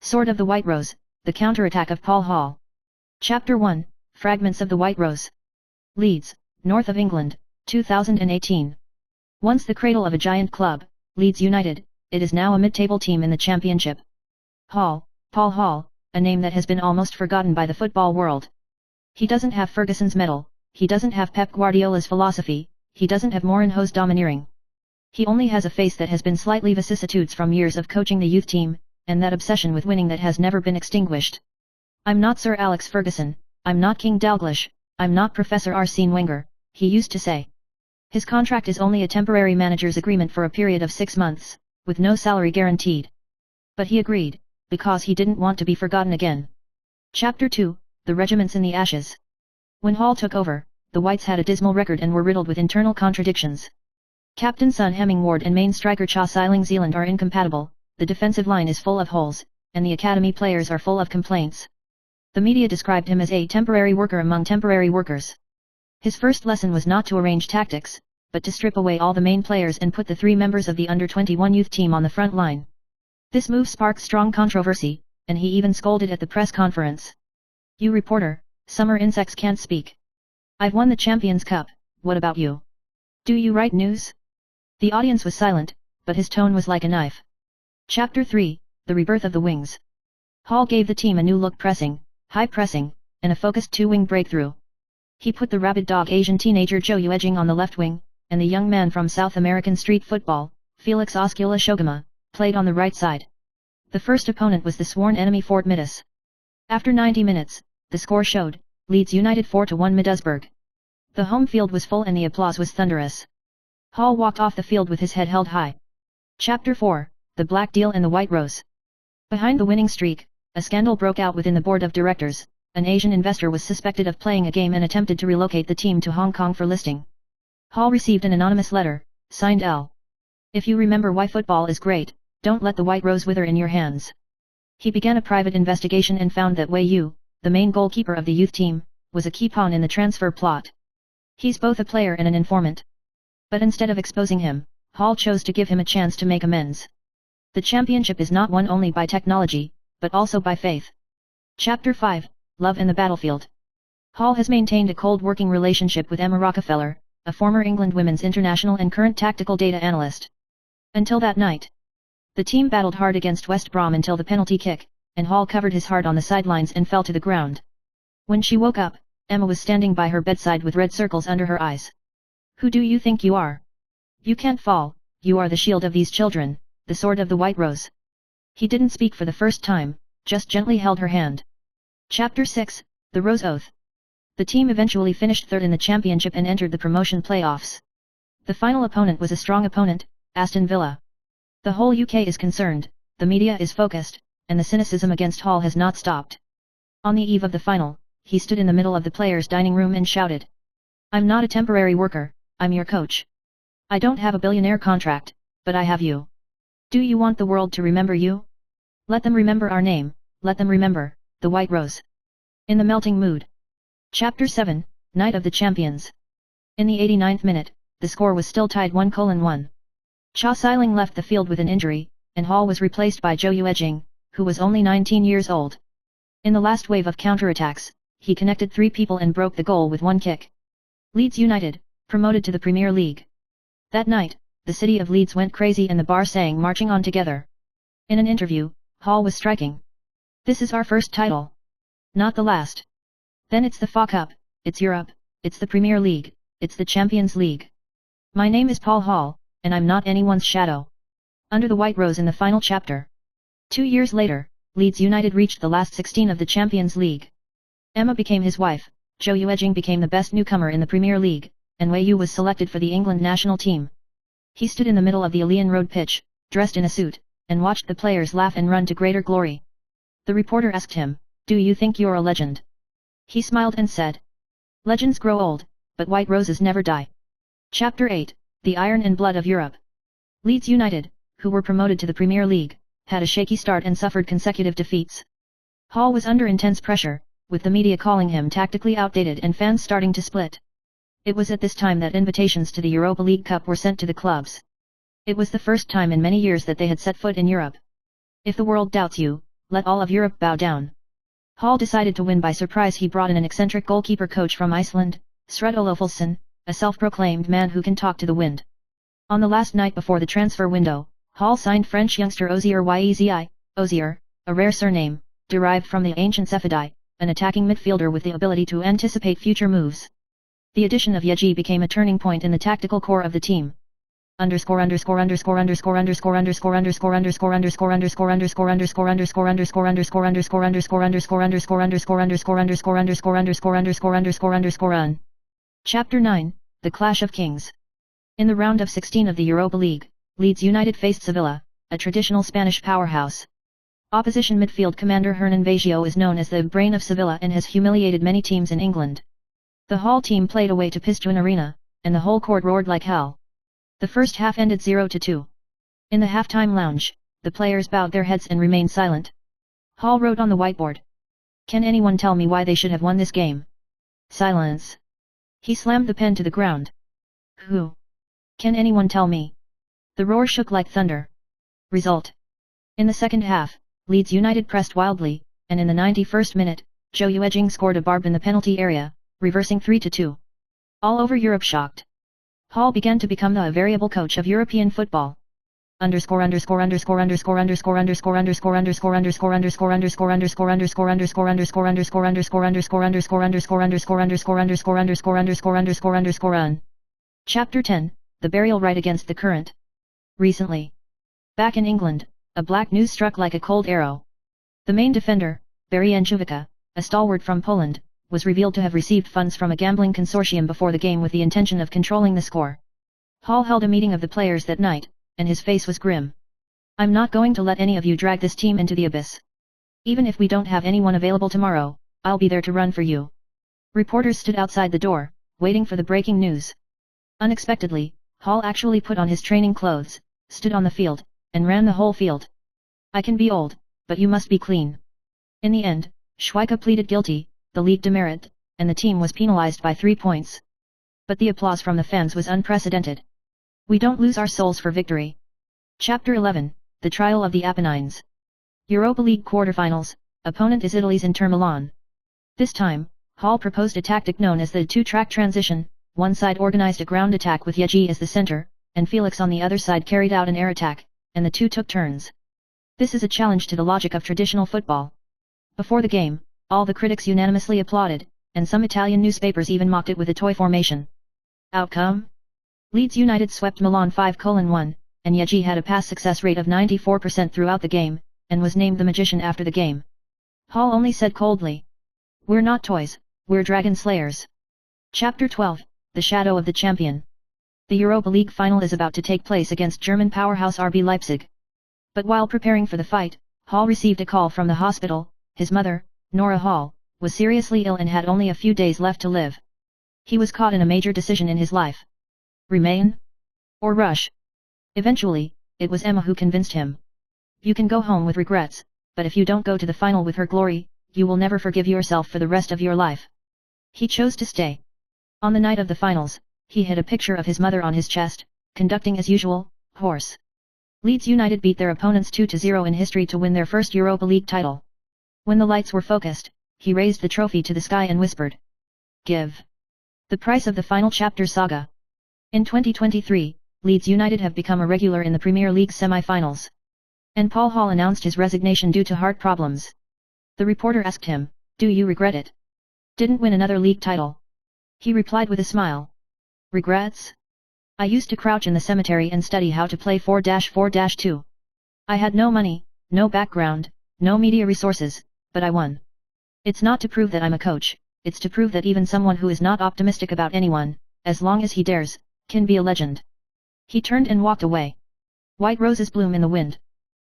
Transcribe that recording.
Sword of the White Rose, The Counterattack of Paul Hall. Chapter 1, Fragments of the White Rose. Leeds, North of England, 2018. Once the cradle of a giant club, Leeds United, it is now a mid-table team in the Championship. Hall, Paul Hall, a name that has been almost forgotten by the football world. He doesn't have Ferguson's medal, he doesn't have Pep Guardiola's philosophy, he doesn't have Mourinho's domineering. He only has a face that has been slightly vicissitudes from years of coaching the youth team, and that obsession with winning that has never been extinguished. I'm not Sir Alex Ferguson, I'm not King Dalglish, I'm not Professor Arsene Wenger, he used to say. His contract is only a temporary manager's agreement for a period of 6 months, with no salary guaranteed. But he agreed, because he didn't want to be forgotten again. Chapter 2, The Regiments in the Ashes. When Hall took over, the Whites had a dismal record and were riddled with internal contradictions. Captain Son Hemming-Ward and main striker Cha Siling-Zealand are incompatible, the defensive line is full of holes, and the academy players are full of complaints. The media described him as a temporary worker among temporary workers. His first lesson was not to arrange tactics, but to strip away all the main players and put the 3 members of the under-21 youth team on the front line. This move sparked strong controversy, and he even scolded at the press conference. "You reporter, summer insects can't speak. I've won the Champions Cup, what about you? Do you write news?" The audience was silent, but his tone was like a knife. Chapter 3, The Rebirth of the Wings. Hall gave the team a new look, pressing, high pressing, and a focused 2-wing breakthrough. He put the rabid dog Asian teenager Zhou Yuejing on the left wing, and the young man from South American street football, Felix Oscula Shogama, played on the right side. The first opponent was the sworn enemy Fort Midas. After 90 minutes, the score showed, Leeds United 4-1 Middlesbrough. The home field was full and the applause was thunderous. Hall walked off the field with his head held high. Chapter 4, The Black Deal and the White Rose. Behind the winning streak, a scandal broke out within the board of directors. An Asian investor was suspected of playing a game and attempted to relocate the team to Hong Kong for listing. Hall received an anonymous letter, signed L. "If you remember why football is great, don't let the White Rose wither in your hands." He began a private investigation and found that Wei Yu, the main goalkeeper of the youth team, was a key pawn in the transfer plot. He's both a player and an informant. But instead of exposing him, Hall chose to give him a chance to make amends. The championship is not won only by technology, but also by faith. Chapter 5, Love and the Battlefield. Hall has maintained a cold working relationship with Emma Rockefeller, a former England women's international and current tactical data analyst. Until that night. The team battled hard against West Brom until the penalty kick, and Hall covered his heart on the sidelines and fell to the ground. When she woke up, Emma was standing by her bedside with red circles under her eyes. "Who do you think you are? You can't fall, you are the shield of these children, the sword of the White Rose." He didn't speak for the first time, just gently held her hand. Chapter 6, The Rose Oath. The team eventually finished third in the championship and entered the promotion playoffs. The final opponent was a strong opponent, Aston Villa. The whole UK is concerned, the media is focused, and the cynicism against Hall has not stopped. On the eve of the final, he stood in the middle of the players' dining room and shouted, "I'm not a temporary worker, I'm your coach. I don't have a billionaire contract, but I have you. Do you want the world to remember you? Let them remember our name, let them remember, the White Rose." In the melting mood. Chapter 7, Night of the Champions. In the 89th minute, the score was still tied 1-1. Cha Siling left the field with an injury, and Hall was replaced by Zhou Yuejing, who was only 19 years old. In the last wave of counterattacks, he connected 3 people and broke the goal with 1 kick. Leeds United, promoted to the Premier League. That night, the city of Leeds went crazy and the bar sang "Marching On Together." In an interview, Hall was striking. "This is our first title. Not the last. Then it's the FA Cup, it's Europe, it's the Premier League, it's the Champions League. My name is Paul Hall, and I'm not anyone's shadow." Under the White Rose in the final chapter. 2 years later, Leeds United reached the last 16 of the Champions League. Emma became his wife, Zhou Yuejing became the best newcomer in the Premier League, and Wei Yu was selected for the England national team. He stood in the middle of the Ilion Road pitch, dressed in a suit, and watched the players laugh and run to greater glory. The reporter asked him, "Do you think you're a legend?" He smiled and said, "Legends grow old, but white roses never die." Chapter 8, The Iron and Blood of Europe. Leeds United, who were promoted to the Premier League, had a shaky start and suffered consecutive defeats. Hall was under intense pressure, with the media calling him tactically outdated and fans starting to split. It was at this time that invitations to the Europa League Cup were sent to the clubs. It was the first time in many years that they had set foot in Europe. "If the world doubts you, let all of Europe bow down. Hall decided to win by surprise. He brought in an eccentric goalkeeper coach from Iceland, Srud Olafsson, a self-proclaimed man who can talk to the wind. On the last night before the transfer window, Hall signed French youngster Ozier Yezi, Ozier, a rare surname, derived from the ancient Cephidi, an attacking midfielder with the ability to anticipate future moves. The addition of Yeji became a turning point in the tactical core of the team. Chapter 9, The Clash of Kings. In the round of 16 of the Europa League, Leeds United faced Sevilla, a traditional Spanish powerhouse. Opposition midfield commander Hernan Baggio is known as the brain of Sevilla and has humiliated many teams in England. The Hall team played away to Pizjuan Arena, and the whole court roared like hell. The first half ended 0-2. In the halftime lounge, the players bowed their heads and remained silent. Hall wrote on the whiteboard. "Can anyone tell me why they should have won this game?" Silence. He slammed the pen to the ground. "Who? Can anyone tell me?" The roar shook like thunder. Result. In the second half, Leeds United pressed wildly, and in the 91st minute, Joe Uejing scored a barb in the penalty area, reversing 3-2. All over Europe shocked. Hall began to become the variable coach of European football. Chapter 10, The Burial Right Against the Current. Recently. Back in England, a black news struck like a cold arrow. The main defender, Barry Njuvika, a stalwart from Poland, was revealed to have received funds from a gambling consortium before the game with the intention of controlling the score. Hall held a meeting of the players that night, and his face was grim. "I'm not going to let any of you drag this team into the abyss. Even if we don't have anyone available tomorrow, I'll be there to run for you." Reporters stood outside the door, waiting for the breaking news. Unexpectedly, Hall actually put on his training clothes, stood on the field, and ran the whole field. "I can be old, but you must be clean." In the end, Schweika pleaded guilty, the league demerit, and the team was penalized by 3 points. But the applause from the fans was unprecedented. We don't lose our souls for victory. Chapter 11, The Trial of the Apennines. Europa League quarterfinals, opponent is Italy's Inter Milan. This time, Hall proposed a tactic known as the two-track transition. One side organized a ground attack with Yeji as the center, and Felix on the other side carried out an air attack, and the two took turns. This is a challenge to the logic of traditional football. Before the game, all the critics unanimously applauded, and some Italian newspapers even mocked it with a toy formation. Outcome? Leeds United swept Milan 5-1, and Yeji had a pass success rate of 94% throughout the game, and was named the magician after the game. Hall only said coldly, "We're not toys, we're dragon slayers." Chapter 12, The Shadow of the Champion. The Europa League final is about to take place against German powerhouse RB Leipzig. But while preparing for the fight, Hall received a call from the hospital. His mother, Nora Hall, was seriously ill and had only a few days left to live. He was caught in a major decision in his life. Remain? Or rush? Eventually, it was Emma who convinced him. "You can go home with regrets, but if you don't go to the final with her glory, you will never forgive yourself for the rest of your life." He chose to stay. On the night of the finals, he had a picture of his mother on his chest, conducting as usual, horse. Leeds United beat their opponents 2-0 in history to win their first Europa League title. When the lights were focused, he raised the trophy to the sky and whispered, "Give." The price of the final chapter saga. In 2023, Leeds United have become a regular in the Premier League semi-finals. And Paul Hall announced his resignation due to heart problems. The reporter asked him, "Do you regret it? Didn't win another league title?" He replied with a smile. "Regrets? I used to crouch in the cemetery and study how to play 4-4-2. I had no money, no background, no media resources, but I won. It's not to prove that I'm a coach, it's to prove that even someone who is not optimistic about anyone, as long as he dares, can be a legend." He turned and walked away. White roses bloom in the wind.